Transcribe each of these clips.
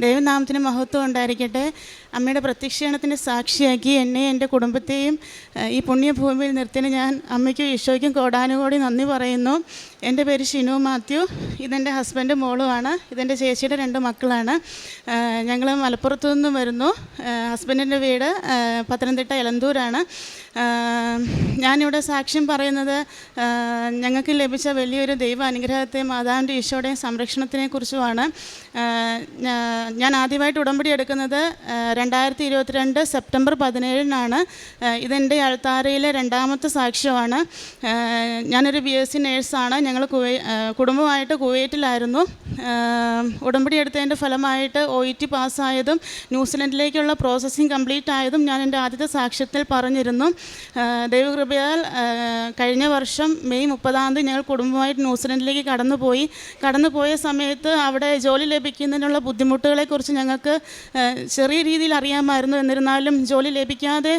ദൈവനാമത്തിന് മഹത്വം ഉണ്ടായിരിക്കട്ടെ. അമ്മയുടെ പ്രത്യക്ഷീകരണത്തിൻ്റെ സാക്ഷിയാക്കി എന്നെയും എൻ്റെ കുടുംബത്തെയും ഈ പുണ്യഭൂമിയിൽ നിർത്തിന് ഞാൻ അമ്മയ്ക്കും ഈശോയ്ക്കും കോടാനുകോടി നന്ദി പറയുന്നു. എൻ്റെ പേര് ഷിനു മാത്യു. ഇതെൻ്റെ ഹസ്ബൻഡ് മോളുമാണ്. ഇതെൻ്റെ ചേച്ചിയുടെ 2 മക്കളാണ്. ഞങ്ങൾ മലപ്പുറത്തു നിന്നും വരുന്നു. ഹസ്ബൻഡിൻ്റെ വീട് പത്തനംതിട്ട എലന്തൂരാണ്. ഞാനിവിടെ സാക്ഷ്യം പറയുന്നത് ഞങ്ങൾക്ക് ലഭിച്ച വലിയൊരു ദൈവ അനുഗ്രഹത്തെ മാതാവിൻ്റെ ഈശോയുടെയും സംരക്ഷണത്തിനെക്കുറിച്ചുമാണ്. ഞാൻ ആദ്യമായിട്ട് ഉടമ്പടി എടുക്കുന്നത് 2022 സെപ്റ്റംബർ 17-നാണ്. ഇതെൻ്റെ അൾത്താരയിലെ 2ാമത്തെ സാക്ഷ്യമാണ്. ഞാനൊരു BSc നേഴ്സാണ്. ഞങ്ങൾ കുടുംബമായിട്ട് കുവൈറ്റിലായിരുന്നു. ഉടമ്പടി എടുത്തതിൻ്റെ ഫലമായിട്ട് OET പാസ്സായതും ന്യൂസിലൻഡിലേക്കുള്ള പ്രോസസ്സിങ് കംപ്ലീറ്റ് ആയതും ഞാൻ എൻ്റെ ആദ്യത്തെ സാക്ഷ്യത്തിൽ പറഞ്ഞിരുന്നു. ദൈവകൃപയാൽ കഴിഞ്ഞ വർഷം മെയ് 30 ഞങ്ങൾ കുടുംബമായിട്ട് ന്യൂസിലൻഡിലേക്ക് കടന്നുപോയ സമയത്ത് അവിടെ ജോലി ലഭിക്കുന്നതിനുള്ള ബുദ്ധിമുട്ടുകളെക്കുറിച്ച് ഞങ്ങൾക്ക് ചെറിയ രീതിയിൽ അറിയാമായിരുന്നു. എന്നിരുന്നാലും ജോലി ലഭിക്കാതെ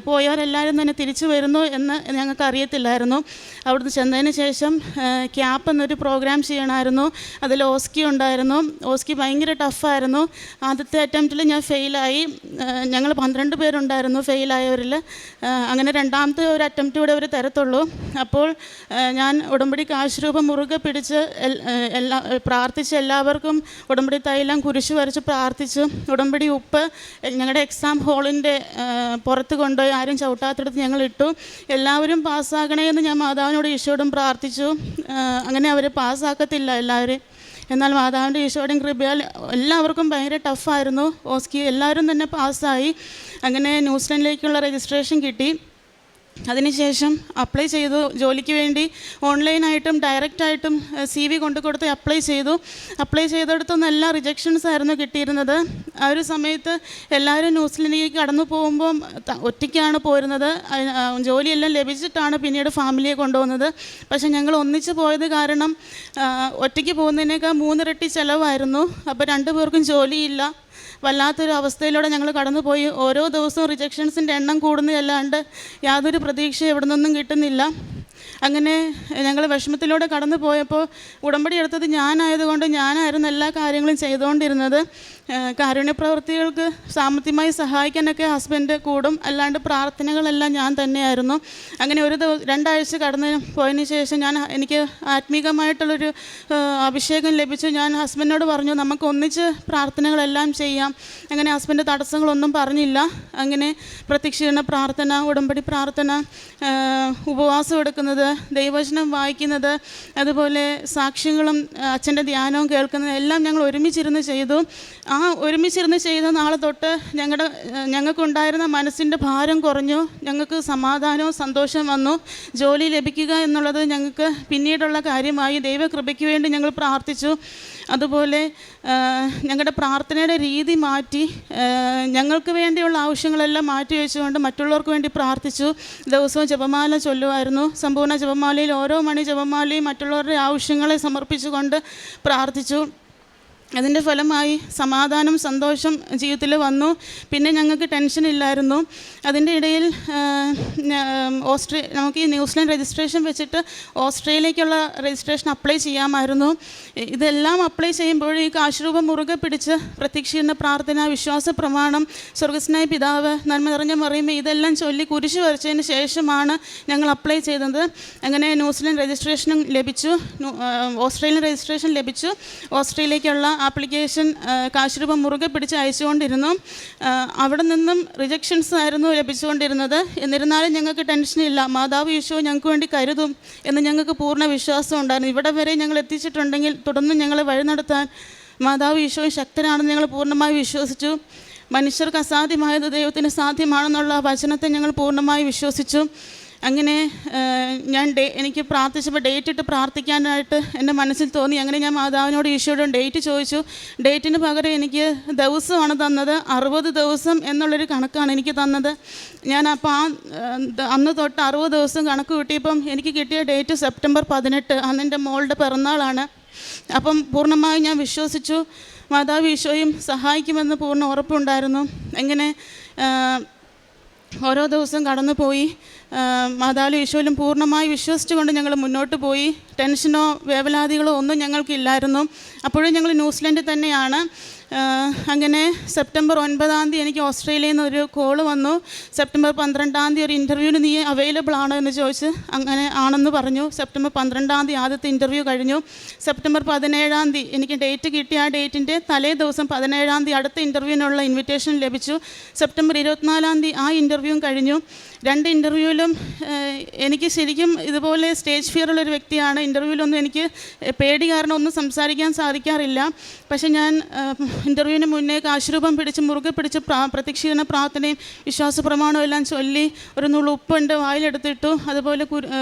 പോയവരെല്ലാവരും തന്നെ തിരിച്ചു വരുന്നു എന്ന് ഞങ്ങൾക്ക് അറിയത്തില്ലായിരുന്നു. അവിടുന്ന് ചെന്നതിന് ശേഷം ക്യാപ്പ് എന്നൊരു പ്രോഗ്രാം ചെയ്യണമായിരുന്നു. അതിൽ ഓസ്കി ഉണ്ടായിരുന്നു. ഓസ്കി ഭയങ്കര ടഫായിരുന്നു. ആദ്യത്തെ അറ്റംപ്റ്റിൽ ഞാൻ ഫെയിലായി. ഞങ്ങൾ 12 പേരുണ്ടായിരുന്നു ഫെയിലായവരിൽ. അങ്ങനെ 2ാമത്തെ ഒരു അറ്റംപ്റ്റ് കൂടെ അവർ തരത്തുള്ളൂ. അപ്പോൾ ഞാൻ ഉടമ്പടി കാശുരൂപം മുറുകെ പിടിച്ച് പ്രാർത്ഥിച്ച് എല്ലാവർക്കും ഉടമ്പടി തൈലം കുരിശ് വരച്ച് പ്രാർത്ഥിച്ചു. ഉടമ്പടി ഉപ്പ് ഞങ്ങളുടെ എക്സാം ഹോളിൻ്റെ പുറത്ത് കൊണ്ടുപോയി ആരും ചവിട്ടാത്തടുത്ത് ഞങ്ങൾ ഇട്ടു. എല്ലാവരും പാസ്സാകണേ എന്ന് ഞാൻ മാതാവിനോട് ഈശോയോടും പ്രാർത്ഥിച്ചു. അങ്ങനെ അവർ പാസ്സാക്കത്തില്ല എല്ലാവരും. എന്നാൽ മാതാവിൻ്റെ ഈശോയുടെയും കൃപയാൽ എല്ലാവർക്കും ഭയങ്കര ടഫായിരുന്നു. ഓസ്കി എല്ലാവരും തന്നെ പാസ്സായി. അങ്ങനെ ന്യൂസിലൻഡിലേക്കുള്ള രജിസ്ട്രേഷൻ കിട്ടി. അതിനുശേഷം അപ്ലൈ ചെയ്തു. ജോലിക്ക് വേണ്ടി ഓൺലൈനായിട്ടും ഡയറക്റ്റായിട്ടും CV കൊടുത്ത് അപ്ലൈ ചെയ്തെടുത്തൊന്നും എല്ലാം റിജക്ഷൻസ് ആയിരുന്നു കിട്ടിയിരുന്നത്. ആ ഒരു സമയത്ത് എല്ലാവരും ന്യൂസിലൻഡിലേക്ക് കടന്നു പോകുമ്പം ഒറ്റയ്ക്കാണ് പോരുന്നത്. ജോലിയെല്ലാം ലഭിച്ചിട്ടാണ് പിന്നീട് ഫാമിലിയെ കൊണ്ടുപോകുന്നത്. പക്ഷേ ഞങ്ങൾ ഒന്നിച്ച് പോയത് കാരണം ഒറ്റയ്ക്ക് പോകുന്നതിനേക്കാൾ 3 ഇരട്ടി ചിലവായിരുന്നു. അപ്പോൾ 2 പേർക്കും ജോലിയില്ല. വല്ലാത്തൊരു അവസ്ഥയിലൂടെ ഞങ്ങൾ കടന്നുപോയി. ഓരോ ദിവസവും റിജക്ഷൻസിൻ്റെ എണ്ണം കൂടുന്നതല്ലാണ്ട് യാതൊരു പ്രതീക്ഷ എവിടെ നിന്നും കിട്ടുന്നില്ല. അങ്ങനെ ഞങ്ങൾ വിഷമത്തിലൂടെ കടന്നു പോയപ്പോൾ ഉടമ്പടി എടുത്തത് ഞാനായതുകൊണ്ട് ഞാനായിരുന്നു എല്ലാ കാര്യങ്ങളും ചെയ്തുകൊണ്ടിരുന്നത്. കാരുണ്യപ്രവൃത്തികൾക്ക് സാമ്പത്തികമായി സഹായിക്കാനൊക്കെ ഹസ്ബൻഡ് കൂടും. അല്ലാണ്ട് പ്രാർത്ഥനകളെല്ലാം ഞാൻ തന്നെയായിരുന്നു. അങ്ങനെ 2 ആഴ്ച കടന്നു പോയതിന് ശേഷം എനിക്ക് ആത്മീകമായിട്ടുള്ളൊരു അഭിഷേകം ലഭിച്ചു. ഞാൻ ഹസ്ബൻഡിനോട് പറഞ്ഞു, നമുക്ക് ഒന്നിച്ച് പ്രാർത്ഥനകളെല്ലാം ചെയ്യാം. അങ്ങനെ ഹസ്ബൻഡ് തടസ്സങ്ങളൊന്നും പറഞ്ഞില്ല. അങ്ങനെ പ്രത്യക്ഷീകരണ പ്രാർത്ഥന, ഉടമ്പടി പ്രാർത്ഥന, ഉപവാസം എടുക്കുന്നത്, ദൈവവചനം വായിക്കുന്നത്, അതുപോലെ സാക്ഷ്യങ്ങളും അച്ഛൻ്റെ ധ്യാനവും കേൾക്കുന്നത് എല്ലാം ഞങ്ങൾ ഒരുമിച്ചിരുന്ന് ചെയ്തു. ആ ഒരുമിച്ചിരുന്ന് ചെയ്ത നാളെ തൊട്ട് ഞങ്ങൾക്കുണ്ടായിരുന്ന മനസ്സിൻ്റെ ഭാരം കുറഞ്ഞു. ഞങ്ങൾക്ക് സമാധാനവും സന്തോഷം വന്നു. ജോലി ലഭിക്കുക എന്നുള്ളത് ഞങ്ങൾക്ക് പിന്നീടുള്ള കാര്യമായി. ദൈവകൃപയ്ക്ക് വേണ്ടി ഞങ്ങൾ പ്രാർത്ഥിച്ചു. അതുപോലെ ഞങ്ങളുടെ പ്രാർത്ഥനയുടെ രീതി മാറ്റി ഞങ്ങൾക്ക് വേണ്ടിയുള്ള ആവശ്യങ്ങളെല്ലാം മാറ്റി വെച്ചുകൊണ്ട് മറ്റുള്ളവർക്ക് വേണ്ടി പ്രാർത്ഥിച്ചു. ദിവസവും ജപമാല ചൊല്ലുമായിരുന്നു. സമ്പൂർണ്ണ ജപമാലയിൽ ഓരോ മണി ജപമാലയും മറ്റുള്ളവരുടെ ആവശ്യങ്ങളെ സമർപ്പിച്ചുകൊണ്ട് പ്രാർത്ഥിച്ചു. അതിൻ്റെ ഫലമായി സമാധാനം, സന്തോഷം ജീവിതത്തിൽ വന്നു. പിന്നെ ഞങ്ങൾക്ക് ടെൻഷൻ ഇല്ലായിരുന്നു. അതിൻ്റെ ഇടയിൽ നമുക്ക് ഈ ന്യൂസിലൻഡ് രജിസ്ട്രേഷൻ വെച്ചിട്ട് ഓസ്ട്രേലിയയിലേക്കുള്ള രജിസ്ട്രേഷൻ അപ്ലൈ ചെയ്യാമായിരുന്നു. ഇതെല്ലാം അപ്ലൈ ചെയ്യുമ്പോൾ ഈ കാശുരൂപം മുറുകെ പിടിച്ച് പ്രത്യക്ഷീകരണ പ്രാർത്ഥന, വിശ്വാസ പ്രമാണം, സ്വർഗസ്നായ പിതാവ്, നന്മ നിറഞ്ഞ മറിയമേ, ഇതെല്ലാം ചൊല്ലി കുരിശ് വരച്ചതിന് ശേഷമാണ് ഞങ്ങൾ അപ്ലൈ ചെയ്തത്. അങ്ങനെ ന്യൂസിലൻഡ് രജിസ്ട്രേഷനും ലഭിച്ചു. ഓസ്ട്രേലിയൻ രജിസ്ട്രേഷൻ ലഭിച്ചു. ഓസ്ട്രേലിയയിലേക്കുള്ള ആപ്ലിക്കേഷൻ കാശുരൂപം മുറുകെ പിടിച്ച് അയച്ചുകൊണ്ടിരുന്നു. അവിടെ നിന്നും റിജക്ഷൻസ് ആയിരുന്നു ലഭിച്ചുകൊണ്ടിരുന്നത്. എന്നിരുന്നാലും ഞങ്ങൾക്ക് ടെൻഷനില്ല. മാതാവ് ഈശോ ഞങ്ങൾക്ക് വേണ്ടി കരുതും എന്ന് ഞങ്ങൾക്ക് പൂർണ്ണ വിശ്വാസം ഉണ്ടായിരുന്നു. ഇവിടെ വരെ ഞങ്ങൾ എത്തിച്ചിട്ടുണ്ടെങ്കിൽ തുടർന്ന് ഞങ്ങളെ വഴി നടത്താൻ മാതാവ് ഈശോ ശക്തനാണെന്ന് ഞങ്ങൾ പൂർണ്ണമായി വിശ്വസിച്ചു. മനുഷ്യർക്ക് അസാധ്യമായത് ദൈവത്തിന് സാധ്യമാണെന്നുള്ള വചനത്തെ ഞങ്ങൾ പൂർണ്ണമായി വിശ്വസിച്ചു. അങ്ങനെ എനിക്ക് പ്രാർത്ഥിച്ചപ്പോൾ ഡേറ്റ് ഇട്ട് പ്രാർത്ഥിക്കാനായിട്ട് എൻ്റെ മനസ്സിൽ തോന്നി. അങ്ങനെ ഞാൻ മാതാവിനോട് ഈശോയോടും ഡേറ്റ് ചോദിച്ചു. ഡേറ്റിന് പകരം എനിക്ക് ദിവസമാണ് തന്നത്. 60 ദിവസം എന്നുള്ളൊരു കണക്കാണ് എനിക്ക് തന്നത്. ഞാൻ അപ്പോൾ അന്ന് തൊട്ട് 60 ദിവസം കണക്ക് കിട്ടിയപ്പം എനിക്ക് കിട്ടിയ ഡേറ്റ് സെപ്റ്റംബർ 18. അന്ന് എൻ്റെ മോളുടെ പിറന്നാളാണ്. അപ്പം പൂർണ്ണമായും ഞാൻ വിശ്വസിച്ചു. മാതാവ് ഈശോയും സഹായിക്കുമെന്ന് പൂർണ്ണ ഉറപ്പുണ്ടായിരുന്നു. അങ്ങനെ ഓരോ ദിവസം കടന്നു പോയി. മാതാവിലും ഈശോയിലും പൂർണ്ണമായി വിശ്വസിച്ചുകൊണ്ട് ഞങ്ങൾ മുന്നോട്ട് പോയി. ടെൻഷനോ വേവലാതികളോ ഒന്നും ഞങ്ങൾക്കില്ലായിരുന്നു. അപ്പോഴും ഞങ്ങൾ ന്യൂസിലൻഡിൽ തന്നെയാണ്. അങ്ങനെ സെപ്റ്റംബർ 9 എനിക്ക് ഓസ്ട്രേലിയയിൽ നിന്ന് ഒരു കോള് വന്നു. സെപ്റ്റംബർ 12 ഒരു ഇൻ്റർവ്യൂവിന് നീ അവൈലബിൾ ആണോ എന്ന് ചോദിച്ച് അങ്ങനെ ആണെന്ന് പറഞ്ഞു. സെപ്റ്റംബർ 12 ആദ്യത്തെ ഇൻ്റർവ്യൂ കഴിഞ്ഞു. സെപ്റ്റംബർ 17 എനിക്ക് ഡേറ്റ് കിട്ടി. ആ ഡേറ്റിൻ്റെ തലേ ദിവസം 17 അടുത്ത ഇൻ്റർവ്യൂവിനുള്ള ഇൻവിറ്റേഷൻ ലഭിച്ചു. സെപ്റ്റംബർ 24 ആ ഇൻ്റർവ്യൂവും കഴിഞ്ഞു. 2 ഇൻ്റർവ്യൂവിലും എനിക്ക് ശരിക്കും ഇതുപോലെ സ്റ്റേജ് ഫിയറുള്ളൊരു വ്യക്തിയാണ്. ഇൻ്റർവ്യൂവിലൊന്നും എനിക്ക് പേടി കാരണം ഒന്നും സംസാരിക്കാൻ സാധിക്കാറില്ല. പക്ഷേ ഞാൻ ഇൻ്റർവ്യൂവിന് മുന്നേ കാശുരൂപം പിടിച്ച് മുറുകെ പിടിച്ച് പ്രത്യക്ഷീകരണ പ്രാർത്ഥനയും വിശ്വാസ പ്രമാണവും എല്ലാം ചൊല്ലി ഒരു നുള്ളു ഉപ്പുണ്ട് വായിലെടുത്തിട്ടു. അതുപോലെ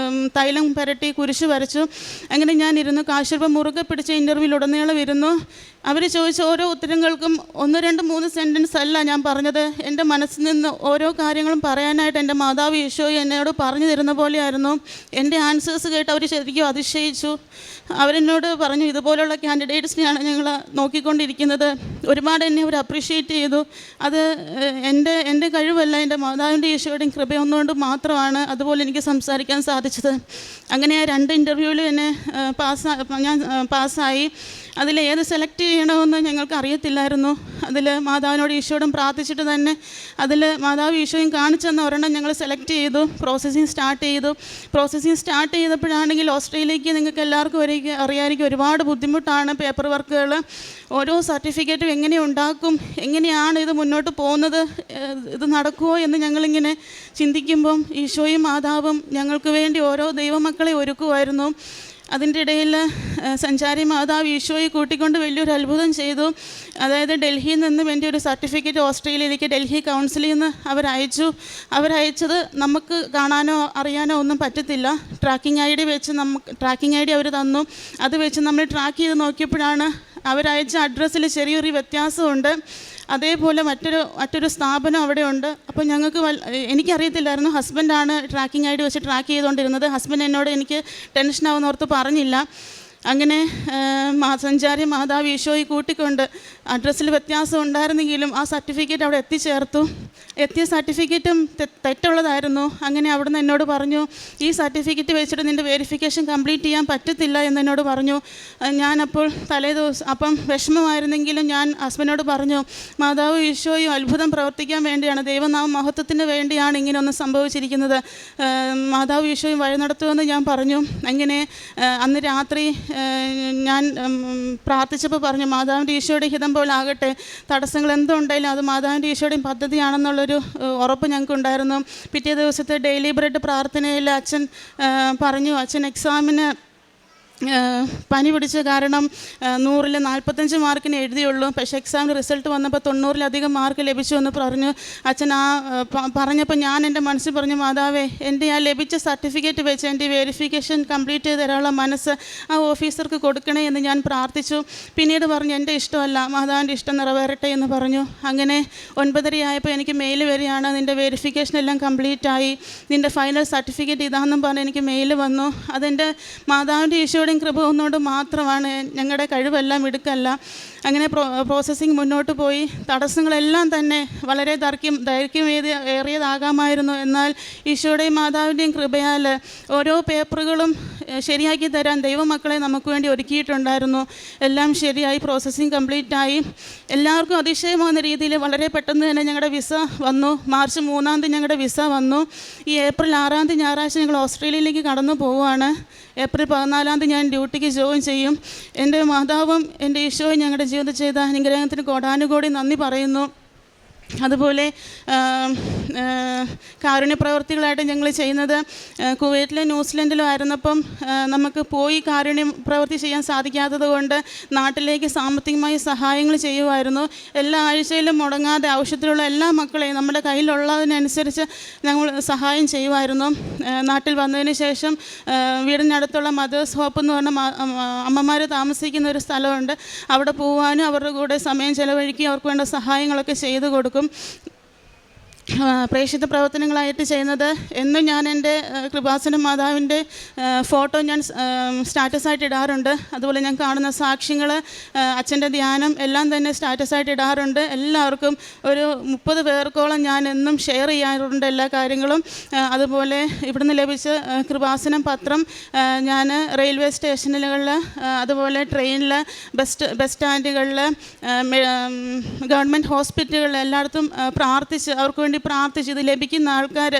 തൈലം പുരട്ടി കുരിശ് വരച്ചു. അങ്ങനെ ഞാൻ ഇരുന്നു. കാശുരൂപം മുറുകെ പിടിച്ച് ഇൻ്റർവ്യൂവിലുടനീളം ഇരുന്നു. അവർ ചോദിച്ച ഓരോ ഉത്തരങ്ങൾക്കും 1, 2, 3 സെൻറ്റൻസ് അല്ല ഞാൻ പറഞ്ഞത്. എൻ്റെ മനസ്സിൽ നിന്ന് ഓരോ കാര്യങ്ങളും പറയാനായിട്ട് എൻ്റെ മാതാവ് ഈശോയെ എന്നോട് പറഞ്ഞു തരുന്ന പോലെയായിരുന്നു. എൻ്റെ ആൻസേഴ്സ് കേട്ട് അവർ ശരിക്കും അതിശയിച്ചു. അവരെന്നോട് പറഞ്ഞു, ഇതുപോലുള്ള കാൻഡിഡേറ്റ്സിനെയാണ് ഞങ്ങൾ നോക്കിക്കൊണ്ടിരിക്കുന്നത്. ഒരുപാട് എന്നെ അവർ അപ്രീഷിയേറ്റ് ചെയ്തു. അത് എൻ്റെ കഴിവല്ല, എൻ്റെ മാതാവിൻ്റെ ഈശോയുടെയും കൃപയൊന്നുകൊണ്ട് മാത്രമാണ് അതുപോലെ എനിക്ക് സംസാരിക്കാൻ സാധിച്ചത്. അങ്ങനെ ആ 2 ഇൻ്റർവ്യൂവിലും എന്നെ ഞാൻ പാസ്സായി. അതിൽ ഏത് സെലക്ട് ചെയ്യണമെന്ന് ഞങ്ങൾക്ക് അറിയത്തില്ലായിരുന്നു. അതിൽ മാതാവിനോട് ഈശോയോടും പ്രാർത്ഥിച്ചിട്ട് തന്നെ അതിൽ മാതാവ് ഈശോയും കാണിച്ചെന്ന ഒരെണ്ണം ഞങ്ങൾ സെലക്ട് ചെയ്തു. പ്രോസസ്സിങ് സ്റ്റാർട്ട് ചെയ്തപ്പോഴാണെങ്കിൽ ഓസ്ട്രേലിയക്ക് നിങ്ങൾക്ക് എല്ലാവർക്കും അറിയാമായിരിക്കും ഒരുപാട് ബുദ്ധിമുട്ടാണ് പേപ്പർ വർക്കുകൾ. ഓരോ സർട്ടിഫിക്കറ്റും എങ്ങനെ ഉണ്ടാക്കും, എങ്ങനെയാണ് ഇത് മുന്നോട്ട് പോകുന്നത്, ഇത് നടക്കുമോ എന്ന് ഞങ്ങളിങ്ങനെ ചിന്തിക്കുമ്പം ഈശോയും മാതാവും ഞങ്ങൾക്ക് വേണ്ടി ഓരോ ദൈവമക്കളെ ഒരുക്കുമായിരുന്നു. അതിൻ്റെ ഇടയിൽ സഞ്ചാരി മാതാവ് ഈശോയെ കൂട്ടിക്കൊണ്ട് വലിയൊരു അത്ഭുതം ചെയ്തു. അതായത് ഡൽഹിയിൽ നിന്നും എൻ്റെ ഒരു സർട്ടിഫിക്കറ്റ് ഓസ്ട്രേലിയയിലേക്ക് ഡൽഹി കൗൺസിലിൽ നിന്ന് അവരയച്ചത് നമുക്ക് കാണാനോ അറിയാനോ ഒന്നും പറ്റത്തില്ല. ട്രാക്കിംഗ് ഐ ഡി അവർ തന്നു. അത് വെച്ച് നമ്മൾ ട്രാക്ക് ചെയ്ത് നോക്കിയപ്പോഴാണ് അവരയച്ച അഡ്രസ്സിൽ ചെറിയൊരു വ്യത്യാസമുണ്ട്. അതേപോലെ മറ്റൊരു സ്ഥാപനം അവിടെ ഉണ്ട്. അപ്പോൾ ഞങ്ങൾക്ക് എനിക്കറിയത്തില്ലായിരുന്നു. ഹസ്ബൻഡാണ് ട്രാക്കിംഗ് ഐ ഡി വെച്ച് ട്രാക്ക് ചെയ്തുകൊണ്ടിരുന്നത്. ഹസ്ബൻഡ് എന്നോട് എനിക്ക് ടെൻഷനാവുന്നോർത്ത് പറഞ്ഞില്ല. അങ്ങനെ സഞ്ചാരി മാതാവ് ഈശോയെ കൂട്ടിക്കൊണ്ട് അഡ്രസ്സിൽ വ്യത്യാസം ഉണ്ടായിരുന്നെങ്കിലും ആ സർട്ടിഫിക്കറ്റ് അവിടെ എത്തിയ സർട്ടിഫിക്കറ്റും തെറ്റുള്ളതായിരുന്നു. അങ്ങനെ അവിടുന്ന് എന്നോട് പറഞ്ഞു, ഈ സർട്ടിഫിക്കറ്റ് വെച്ചിട്ട് നിൻ്റെ വെരിഫിക്കേഷൻ കംപ്ലീറ്റ് ചെയ്യാൻ പറ്റത്തില്ല എന്നോട് പറഞ്ഞു. ഞാനപ്പോൾ അപ്പം വിഷമമായിരുന്നെങ്കിലും ഞാൻ ഹസ്ബൻഡിനോട് പറഞ്ഞു, മാതാവ് ഈശോയും അത്ഭുതം പ്രവർത്തിക്കാൻ വേണ്ടിയാണ്, ദൈവനാമ മഹത്വത്തിന് വേണ്ടിയാണ് ഇങ്ങനെയൊന്നും സംഭവിച്ചിരിക്കുന്നത്. മാതാവ് ഈശോയും വഴി നടത്തുമെന്ന് ഞാൻ പറഞ്ഞു. അങ്ങനെ അന്ന് രാത്രി ഞാൻ പ്രാർത്ഥിച്ചപ്പോൾ പറഞ്ഞു, മാതാവിൻ്റെ ഈശോയുടെ ഹിതം പോലെ ആകട്ടെ, തടസ്സങ്ങൾ എന്തുണ്ടെങ്കിലും അത് മാതാവിൻ്റെ ഈശോയുടെയും പദ്ധതിയാണെന്നുള്ളൊരു ഉറപ്പ് ഞങ്ങൾക്കുണ്ടായിരുന്നു. പിറ്റേ ദിവസത്തെ ഡെയിലി ബ്രെഡ് പ്രാർത്ഥനയിൽ അച്ഛൻ പറഞ്ഞു, അച്ഛൻ എക്സാമിന് പനി പിടിച്ച കാരണം 100-ൽ 45 മാർക്കിന് എഴുതിയുള്ളൂ. പക്ഷേ എക്സാമിന് റിസൾട്ട് വന്നപ്പോൾ 90-ലധികം മാർക്ക് ലഭിച്ചു എന്ന് പറഞ്ഞു. അച്ഛൻ പറഞ്ഞപ്പോൾ ഞാൻ എൻ്റെ മനസ്സിൽ പറഞ്ഞു, മാതാവേ, എൻ്റെ ആ ലഭിച്ച സർട്ടിഫിക്കറ്റ് വെച്ച് എൻ്റെ വെരിഫിക്കേഷൻ കംപ്ലീറ്റ് ചെയ്ത് തരാനുള്ള മനസ്സ് ആ ഓഫീസർക്ക് കൊടുക്കണേ എന്ന് ഞാൻ പ്രാർത്ഥിച്ചു. പിന്നീട് പറഞ്ഞു, എൻ്റെ ഇഷ്ടമല്ല, മാതാവിൻ്റെ ഇഷ്ടം നിറവേറട്ടെ എന്ന് പറഞ്ഞു. അങ്ങനെ 9:30 ആയപ്പോൾ എനിക്ക് മെയിൽ വരികയാണ്, നിൻ്റെ വെരിഫിക്കേഷൻ എല്ലാം കംപ്ലീറ്റ് ആയി, നിൻ്റെ ഫൈനൽ സർട്ടിഫിക്കറ്റ് ഇതാണെന്നും പറഞ്ഞ് എനിക്ക് മെയിൽ വന്നു. അതെൻ്റെ മാതാവിൻ്റെ ഈശോയുടെ കൃപ ഒന്നുകൊണ്ട് മാത്രമാണ്, ഞങ്ങളുടെ കഴിവെല്ലാം മിടുക്കല്ല. അങ്ങനെ പ്രോസസ്സിങ് മുന്നോട്ട് പോയി. തടസ്സങ്ങളെല്ലാം തന്നെ വളരെ ദൈർഘ്യമേറിയതാകാമായിരുന്നു. എന്നാൽ ഈശോയുടെയും മാതാവിൻ്റെയും കൃപയാൽ ഓരോ പേപ്പറുകളും ശരിയാക്കി തരാൻ ദൈവമക്കളെ നമുക്ക് വേണ്ടി ഒരുക്കിയിട്ടുണ്ടായിരുന്നു. എല്ലാം ശരിയായി, പ്രോസസ്സിങ് കംപ്ലീറ്റായി. എല്ലാവർക്കും അതിശയമാകുന്ന രീതിയിൽ വളരെ പെട്ടെന്ന് തന്നെ ഞങ്ങളുടെ വിസ വന്നു. മാർച്ച് 3 ഞങ്ങളുടെ വിസ വന്നു. ഈ ഏപ്രിൽ 6 ഞായറാഴ്ച ഞങ്ങൾ ഓസ്ട്രേലിയയിലേക്ക് കടന്നു പോവുകയാണ്. ഏപ്രിൽ 14 ഞാൻ ഡ്യൂട്ടിക്ക് ജോയിൻ ചെയ്യും. എൻ്റെ മാതാവും എൻ്റെ ഈശോയും ഞങ്ങളുടെ ജീവിതത്തിൽ ചെയ്ത അനുഗ്രഹത്തിന് കോടാനുകോടി നന്ദി പറയുന്നു. അതുപോലെ കാരുണ്യ പ്രവർത്തികളായിട്ട് ഞങ്ങൾ ചെയ്യുന്നത് കുവൈറ്റിലും ന്യൂസിലൻഡിലും ആയിരുന്നപ്പം നമുക്ക് പോയി കാരുണ്യ പ്രവൃത്തി ചെയ്യാൻ സാധിക്കാത്തത് കൊണ്ട് നാട്ടിലേക്ക് സാമ്പത്തികമായി സഹായങ്ങൾ ചെയ്യുമായിരുന്നു. എല്ലാ ആഴ്ചയിലും മുടങ്ങാതെ ആവശ്യത്തിലുള്ള എല്ലാ മക്കളെയും നമ്മുടെ കയ്യിലുള്ളതിനനുസരിച്ച് ഞങ്ങൾ സഹായം ചെയ്യുമായിരുന്നു. നാട്ടിൽ വന്നതിന് ശേഷം വീടിനടുത്തുള്ള മദേഴ്സ് ഹോപ്പ് എന്ന് പറഞ്ഞ അമ്മമാർ താമസിക്കുന്ന ഒരു സ്ഥലമുണ്ട്. അവിടെ പോകാനും അവരുടെ കൂടെ സമയം ചെലവഴിക്കുകയും അവർക്ക് വേണ്ട സഹായങ്ങളൊക്കെ ചെയ്തു കൊടുക്കും. പ്രേക്ഷിത പ്രവർത്തനങ്ങളായിട്ട് ചെയ്യുന്നത്. എന്നും ഞാൻ എൻ്റെ കൃപാസന മാതാവിൻ്റെ ഫോട്ടോ ഞാൻ സ്റ്റാറ്റസായിട്ട് ഇടാറുണ്ട്. അതുപോലെ ഞാൻ കാണുന്ന സാക്ഷ്യങ്ങൾ, അച്ഛൻ്റെ ധ്യാനം എല്ലാം തന്നെ സ്റ്റാറ്റസായിട്ട് ഇടാറുണ്ട്. എല്ലാവർക്കും ഒരു 30 പേർക്കോളം ഞാൻ എന്നും ഷെയർ ചെയ്യാറുണ്ട് എല്ലാ കാര്യങ്ങളും. അതുപോലെ ഇവിടുന്ന് ലഭിച്ച കൃപാസനം പത്രം ഞാൻ റെയിൽവേ സ്റ്റേഷനുകളിൽ, അതുപോലെ ട്രെയിനിൽ, ബസ് സ്റ്റാൻഡുകളിൽ, ഗവൺമെൻറ് ഹോസ്പിറ്റലുകളിൽ എല്ലായിടത്തും പ്രാർത്ഥിച്ച്, അവർക്ക് വേണ്ടി പ്രാർത്ഥിച്ച്, ഇത് ലഭിക്കുന്ന ആൾക്കാർ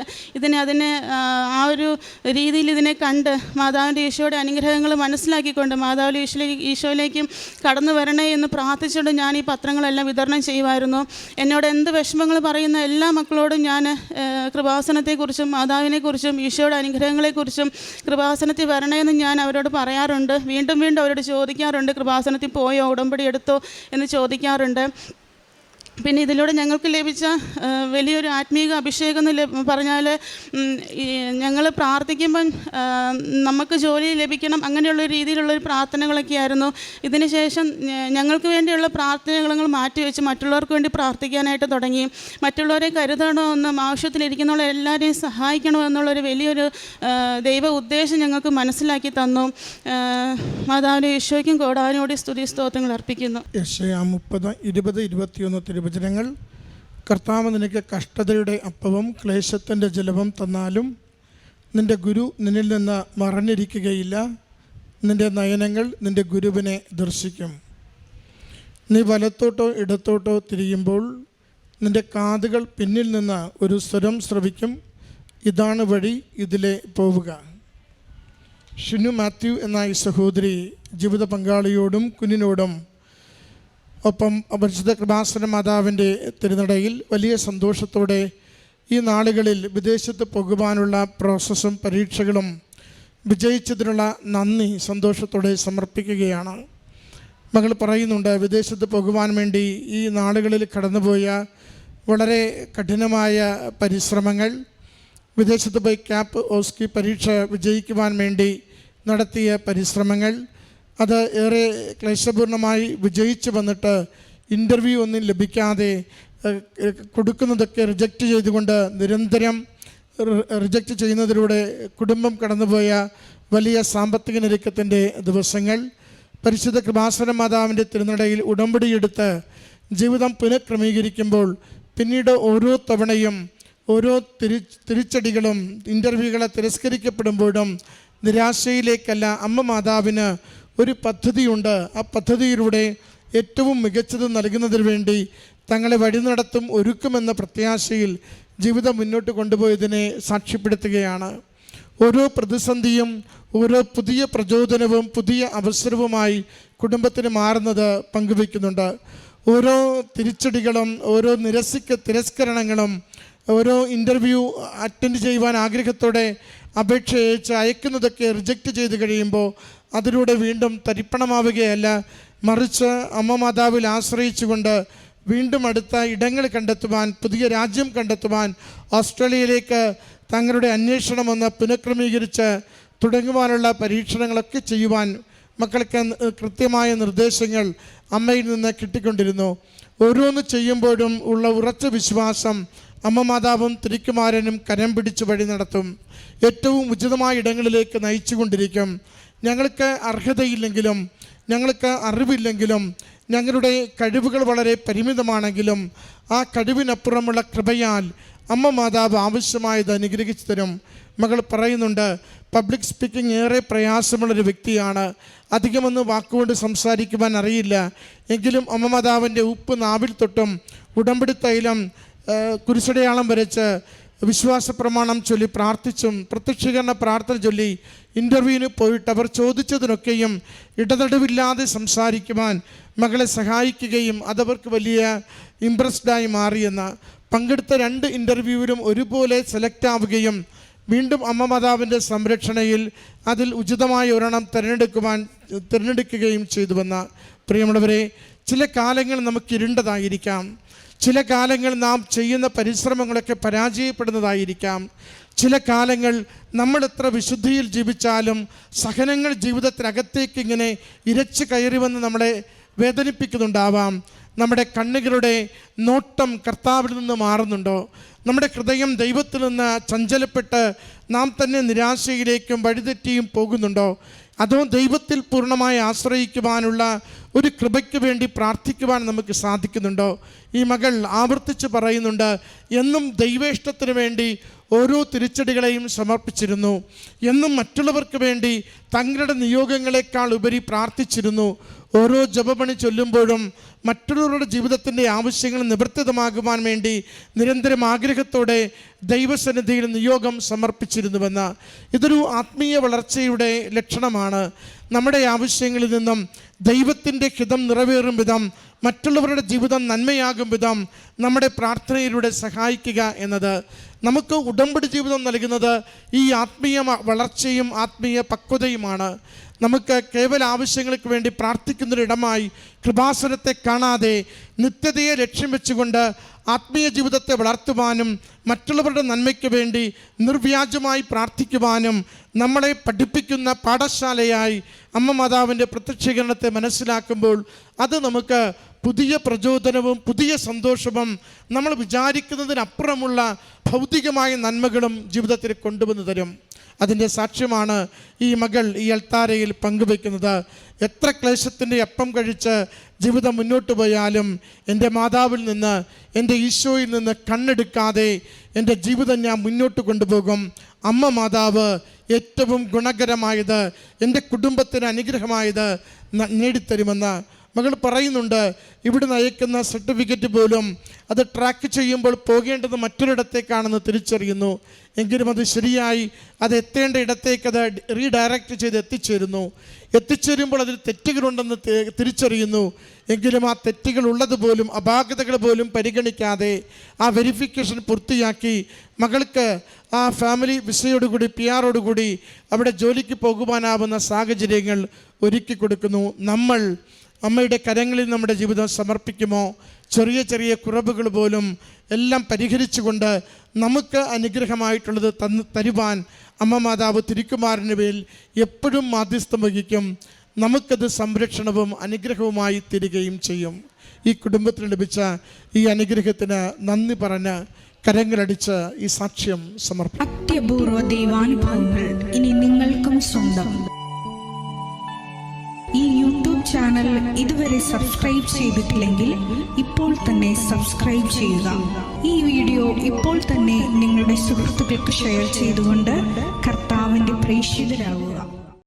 അതിനെ ആ ഒരു രീതിയിൽ ഇതിനെ കണ്ട് മാതാവിൻ്റെ ഈശോയുടെ അനുഗ്രഹങ്ങൾ മനസ്സിലാക്കിക്കൊണ്ട് മാതാവിൻ്റെ ഈശോയിലേക്കും കടന്നു വരണേ എന്ന് പ്രാർത്ഥിച്ചുകൊണ്ട് ഞാൻ ഈ പത്രങ്ങളെല്ലാം വിതരണം ചെയ്യുമായിരുന്നു. എന്നോട് എന്ത് വിഷമങ്ങൾ പറയുന്ന എല്ലാ മക്കളോടും ഞാൻ കൃപാസനത്തെക്കുറിച്ചും മാതാവിനെക്കുറിച്ചും ഈശോയുടെ അനുഗ്രഹങ്ങളെക്കുറിച്ചും കൃപാസനത്തിൽ വരണേന്ന് ഞാൻ അവരോട് പറയാറുണ്ട്. വീണ്ടും വീണ്ടും അവരോട് ചോദിക്കാറുണ്ട്, കൃപാസനത്തിൽ പോയോ, ഉടമ്പടി എടുത്തോ എന്ന് ചോദിക്കാറുണ്ട്. പിന്നെ ഇതിലൂടെ ഞങ്ങൾക്ക് ലഭിച്ച വലിയൊരു ആത്മീക അഭിഷേകം എന്ന് പറഞ്ഞാൽ, ഞങ്ങൾ പ്രാർത്ഥിക്കുമ്പം നമുക്ക് ജോലി ലഭിക്കണം, അങ്ങനെയുള്ള രീതിയിലുള്ളൊരു പ്രാർത്ഥനകളൊക്കെ ആയിരുന്നു. ഇതിന് ശേഷം ഞങ്ങൾക്ക് വേണ്ടിയുള്ള പ്രാർത്ഥനകൾ മാറ്റിവെച്ച് മറ്റുള്ളവർക്ക് വേണ്ടി പ്രാർത്ഥിക്കാനായിട്ട് തുടങ്ങി. മറ്റുള്ളവരെ കരുതണമെന്നും ആവശ്യത്തിലിരിക്കുന്ന എല്ലാവരെയും സഹായിക്കണമെന്നുള്ളൊരു വലിയൊരു ദൈവ ഉദ്ദേശം ഞങ്ങൾക്ക് മനസ്സിലാക്കി തന്നു. മാതാവിൻ്റെ ഈശോയ്ക്കും കോടാനോടി സ്തുതി സ്തോത്രങ്ങൾ അർപ്പിക്കുന്നു. യെശയ്യാ 30:20-21 വചനങ്ങൾ. കർത്താവ് നിനക്ക് കഷ്ടതയുടെ അപ്പവും ക്ലേശത്തിൻ്റെ ജലവും തന്നാലും നിൻ്റെ ഗുരു നിന്നിൽ നിന്ന് മറഞ്ഞിരിക്കുകയില്ല. നിൻ്റെ നയനങ്ങൾ നിൻ്റെ ഗുരുവിനെ ദർശിക്കും. നീ വലത്തോട്ടോ ഇടത്തോട്ടോ തിരിയുമ്പോൾ നിൻ്റെ കാതുകൾ പിന്നിൽ നിന്ന് ഒരു സ്വരം ശ്രവിക്കും, ഇതാണ് വഴി, ഇതിലെ പോവുക. ഷിനു മാത്യു എന്ന ഈ സഹോദരി ജീവിത പങ്കാളിയോടും കുഞ്ഞിനോടും ഒപ്പം പരിശുദ്ധ കൃപാസന മാതാവിൻ്റെ തിരുനടയിൽ വലിയ സന്തോഷത്തോടെ ഈ നാളുകളിൽ വിദേശത്ത് പോകുവാനുള്ള പ്രോസസ്സും പരീക്ഷകളും വിജയിച്ചതിനുള്ള നന്ദി സന്തോഷത്തോടെ സമർപ്പിക്കുകയാണ്. മകൾ പറയുന്നുണ്ട്, വിദേശത്ത് പോകുവാൻ വേണ്ടി ഈ നാളുകളിൽ കടന്നുപോയ വളരെ കഠിനമായ പരിശ്രമങ്ങൾ, വിദേശത്ത് പോയി ക്യാപ്പ് ഓസ്കി പരീക്ഷ വിജയിക്കുവാൻ വേണ്ടി നടത്തിയ പരിശ്രമങ്ങൾ, അത് ഏറെ ക്ലേശപൂർണമായി വിജയിച്ച് വന്നിട്ട് ഇൻ്റർവ്യൂ ഒന്നും ലഭിക്കാതെ കൊടുക്കുന്നതൊക്കെ റിജക്റ്റ് ചെയ്തുകൊണ്ട് നിരന്തരം റിജക്റ്റ് ചെയ്യുന്നതിലൂടെ കുടുംബം കടന്നുപോയ വലിയ സാമ്പത്തിക ഞെരുക്കത്തിൻ്റെ ദിവസങ്ങൾ, പരിശുദ്ധ കൃപാസന മാതാവിൻ്റെ തിരുനടയിൽ ഉടമ്പടിയെടുത്ത് ജീവിതം പുനഃക്രമീകരിക്കുമ്പോൾ പിന്നീട് ഓരോ തവണയും ഓരോ തിരിച്ചടികളും ഇൻ്റർവ്യൂകളെ തിരസ്കരിക്കപ്പെടുമ്പോഴും നിരാശയിലേക്കല്ല, അമ്മ മാതാവിന് ഒരു പദ്ധതിയുണ്ട്. ആ പദ്ധതിയിലൂടെ ഏറ്റവും മികച്ചത് നൽകുന്നതിന് വേണ്ടി തങ്ങളെ വഴി നടത്തും, ഒരുക്കുമെന്ന പ്രത്യാശയിൽ ജീവിതം മുന്നോട്ട് കൊണ്ടുപോയതിനെ സാക്ഷ്യപ്പെടുത്തുകയാണ്. ഓരോ പ്രതിസന്ധിയും ഓരോ പുതിയ പ്രചോദനവും പുതിയ അവസരവുമായി കുടുംബത്തിന് മാറുന്നത് പങ്കുവയ്ക്കുന്നുണ്ട്. ഓരോ തിരിച്ചടികളും ഓരോ തിരസ്കരണങ്ങളും ഓരോ ഇൻ്റർവ്യൂ അറ്റൻഡ് ചെയ്യുവാൻ ആഗ്രഹത്തോടെ അപേക്ഷ അയക്കുന്നതൊക്കെ റിജക്റ്റ് ചെയ്ത് കഴിയുമ്പോൾ അതിലൂടെ വീണ്ടും തരിപ്പണമാവുകയല്ല, മറിച്ച് അമ്മ മാതാവിൽ ആശ്രയിച്ചുകൊണ്ട് വീണ്ടും അടുത്ത ഇടങ്ങൾ കണ്ടെത്തുവാൻ, പുതിയ രാജ്യം കണ്ടെത്തുവാൻ, ഓസ്ട്രേലിയയിലേക്ക് തങ്ങളുടെ അന്വേഷണമൊന്ന് പുനഃക്രമീകരിച്ച് തുടങ്ങുവാനുള്ള പരീക്ഷണങ്ങളൊക്കെ ചെയ്യുവാൻ മക്കൾക്ക് കൃത്യമായ നിർദ്ദേശങ്ങൾ അമ്മയിൽ നിന്ന് കിട്ടിക്കൊണ്ടിരുന്നു. ഓരോന്ന് ചെയ്യുമ്പോഴും ഉള്ള ഉറച്ച വിശ്വാസം അമ്മ മാതാവും തിരുക്കുമാരനും കരം പിടിച്ച് വഴി നടത്തും, ഏറ്റവും ഉചിതമായ ഇടങ്ങളിലേക്ക് നയിച്ചുകൊണ്ടിരിക്കും. ഞങ്ങൾക്ക് അർഹതയില്ലെങ്കിലും ഞങ്ങൾക്ക് അറിവില്ലെങ്കിലും ഞങ്ങളുടെ കഴിവുകൾ വളരെ പരിമിതമാണെങ്കിലും ആ കഴിവിനപ്പുറമുള്ള കൃപയാൽ അമ്മ മാതാവ് ആവശ്യമായത് അനുഗ്രഹിച്ചു തരും. മകൾ പറയുന്നുണ്ട്, പബ്ലിക് സ്പീക്കിംഗ് ഏറെ പ്രയാസമുള്ളൊരു വ്യക്തിയാണ്, അധികമൊന്നും വാക്കുകൊണ്ട് സംസാരിക്കുവാൻ അറിയില്ല, എങ്കിലും അമ്മ മാതാവിൻ്റെ ഉപ്പ് നാവിൽ തൊട്ടും ഉടമ്പടി തൈലം കുരിശടയാളം വരച്ച് വിശ്വാസ പ്രമാണം ചൊല്ലി പ്രാർത്ഥിച്ചും പ്രത്യക്ഷീകരണ പ്രാർത്ഥന ചൊല്ലി ഇൻ്റർവ്യൂവിന് പോയിട്ട് അവർ ചോദിച്ചതിനൊക്കെയും ഇടതടവില്ലാതെ സംസാരിക്കുവാൻ മകളെ സഹായിക്കുകയും അതവർക്ക് വലിയ ഇംപ്രസ്ഡായി മാറിയെന്ന്. പങ്കെടുത്ത 2 ഇൻ്റർവ്യൂവിലും ഒരുപോലെ സെലക്ട് ആവുകയും വീണ്ടും അമ്മ മാതാവിൻ്റെ സംരക്ഷണയിൽ അതിൽ ഉചിതമായ ഒരെണ്ണം തിരഞ്ഞെടുക്കുകയും ചെയ്തുവെന്ന്. പ്രിയമുള്ളവരെ, ചില കാലങ്ങൾ നമുക്ക് ഇരുണ്ടതായിരിക്കാം, ചില കാലങ്ങൾ നാം ചെയ്യുന്ന പരിശ്രമങ്ങളൊക്കെ പരാജയപ്പെടുന്നതായിരിക്കാം, ചില കാലങ്ങൾ നമ്മൾ എത്ര വിശുദ്ധിയിൽ ജീവിച്ചാലും സഹനങ്ങൾ ജീവിതത്തിനകത്തേക്ക് ഇങ്ങനെ ഇരച്ച് കയറി വന്ന് നമ്മളെ വേദനിപ്പിക്കുന്നുണ്ടാവാം. നമ്മുടെ കണ്ണുകളുടെ നോട്ടം കർത്താവിൽ നിന്ന് മാറുന്നുണ്ടോ? നമ്മുടെ ഹൃദയം ദൈവത്തിൽ നിന്ന് ചഞ്ചലപ്പെട്ട് നാം തന്നെ നിരാശയിലേക്കും വഴിതെറ്റിയും പോകുന്നുണ്ടോ? അതോ ദൈവത്തിൽ പൂർണ്ണമായി ആശ്രയിക്കുവാനുള്ള ഒരു കൃപയ്ക്ക് വേണ്ടി പ്രാർത്ഥിക്കുവാൻ നമുക്ക് സാധിക്കുന്നുണ്ടോ? ഈ മകൾ ആവർത്തിച്ച് പറയുന്നുണ്ട്, എന്നും ദൈവേഷ്ടത്തിന് വേണ്ടി ഓരോ തിരിച്ചടികളെയും സമർപ്പിച്ചിരുന്നു, എന്നും മറ്റുള്ളവർക്ക് വേണ്ടി തങ്ങളുടെ നിയോഗങ്ങളെക്കാൾ ഉപരി പ്രാർത്ഥിച്ചിരുന്നു. ഓരോ ജപമണി ചൊല്ലുമ്പോഴും മറ്റുള്ളവരുടെ ജീവിതത്തിൻ്റെ ആവശ്യങ്ങൾ നിവർത്തിതമാകുവാൻ വേണ്ടി നിരന്തരം ആഗ്രഹത്തോടെ ദൈവസന്നിധിയിൽ നിയോഗം സമർപ്പിച്ചിരുന്നുവെന്ന്. ഇതൊരു ആത്മീയ വളർച്ചയുടെ ലക്ഷണമാണ്. നമ്മുടെ ആവശ്യങ്ങളിൽ നിന്നും ദൈവത്തിൻ്റെ ഹിതം നിറവേറും വിധം, മറ്റുള്ളവരുടെ ജീവിതം നന്മയാകും വിധം നമ്മുടെ പ്രാർത്ഥനയിലൂടെ സഹായിക്കുക എന്നത്. നമുക്ക് ഉടമ്പടി ജീവിതം നൽകുന്നത് ഈ ആത്മീയ വളർച്ചയും ആത്മീയ പക്വതയുമാണ്. നമുക്ക് കേവല ആവശ്യങ്ങൾക്ക് വേണ്ടി പ്രാർത്ഥിക്കുന്നൊരിടമായി കൃപാസനത്തെ കാണാതെ നിത്യതയെ ലക്ഷ്യം വെച്ചുകൊണ്ട് ആത്മീയ ജീവിതത്തെ വളർത്തുവാനും മറ്റുള്ളവരുടെ നന്മയ്ക്ക് വേണ്ടി നിർവ്യാജമായി പ്രാർത്ഥിക്കുവാനും നമ്മളെ പഠിപ്പിക്കുന്ന പാഠശാലയായി അമ്മ മാതാവിൻ്റെ പ്രത്യക്ഷീകരണത്തെ മനസ്സിലാക്കുമ്പോൾ അത് നമുക്ക് പുതിയ പ്രചോദനവും പുതിയ സന്തോഷവും നമ്മൾ വിചാരിക്കുന്നതിനപ്പുറമുള്ള ഭൗതികമായ നന്മകളും ജീവിതത്തിൽ കൊണ്ടുവന്ന് തരും. അതിൻ്റെ സാക്ഷ്യമാണ് ഈ മകൾ ഈ അൾത്താരയിൽ പങ്കുവയ്ക്കുന്നത്. എത്ര ക്ലേശത്തിൻ്റെ അപ്പം കഴിച്ച് ജീവിതം മുന്നോട്ട് പോയാലും എൻ്റെ മാതാവിൽ നിന്ന്, എൻ്റെ ഈശോയിൽ നിന്ന് കണ്ണെടുക്കാതെ എൻ്റെ ജീവിതം ഞാൻ മുന്നോട്ട് കൊണ്ടുപോകും. അമ്മ മാതാവ് ഏറ്റവും ഗുണകരമായത്, എൻ്റെ കുടുംബത്തിന് അനുഗ്രഹമായത് നേടിത്തരുമെന്ന് മകൾ പറയുന്നുണ്ട്. ഇവിടുന്ന് അയക്കുന്ന സർട്ടിഫിക്കറ്റ് പോലും അത് ട്രാക്ക് ചെയ്യുമ്പോൾ പോകേണ്ടത് മറ്റൊരിടത്തേക്കാണെന്ന് തിരിച്ചറിയുന്നു. എങ്കിലും അത് ശരിയായി അത് എത്തേണ്ട ഇടത്തേക്ക് അത് റീഡയറക്റ്റ് ചെയ്ത് എത്തിച്ചേരുമ്പോൾ അതിൽ തെറ്റുകളുണ്ടെന്ന് തിരിച്ചറിയുന്നു. എങ്കിലും ആ തെറ്റുകൾ ഉള്ളതുപോലും അപാകതകൾ പോലും പരിഗണിക്കാതെ ആ വെരിഫിക്കേഷൻ പൂർത്തിയാക്കി മകൾക്ക് ആ ഫാമിലി വിസയോടുകൂടി PR അവിടെ ജോലിക്ക് പോകുവാനാവുന്ന സാഹചര്യങ്ങൾ ഒരുക്കി കൊടുക്കുന്നു. നമ്മൾ അമ്മയുടെ കരങ്ങളിൽ നമ്മുടെ ജീവിതം സമർപ്പിക്കുമോ? ചെറിയ ചെറിയ കുറവുകൾ പോലും എല്ലാം പരിഹരിച്ചുകൊണ്ട് നമുക്ക് അനുഗ്രഹമായിട്ടുള്ളത് തരുവാൻ അമ്മ മാതാവ് തിരുക്കുമാരന് മേൽ എപ്പോഴും മാധ്യസ്ഥം വഹിക്കും. നമുക്കത് സംരക്ഷണവും അനുഗ്രഹവുമായി തീരുകയും ചെയ്യും. ഈ കുടുംബത്തിന് ലഭിച്ച ഈ അനുഗ്രഹത്തിന് നന്ദി പറഞ്ഞ് കരങ്ങളടിച്ച് ഈ സാക്ഷ്യം സമർപ്പിക്കും. അത്യപൂർവ ദൈവാനുഭവങ്ങൾ ഇനി നിങ്ങൾക്കും സ്വന്തം. ഈ യൂട്യൂബ് ചാനൽ ഇതുവരെ സബ്സ്ക്രൈബ് ചെയ്തിട്ടില്ലെങ്കിൽ ഇപ്പോൾ തന്നെ സബ്സ്ക്രൈബ് ചെയ്യുക. ഈ വീഡിയോ ഇപ്പോൾ തന്നെ നിങ്ങളുടെ സുഹൃത്തുക്കൾക്ക് ഷെയർ ചെയ്തുകൊണ്ട് കർത്താവിൻ്റെ പ്രേക്ഷിതരാകുക.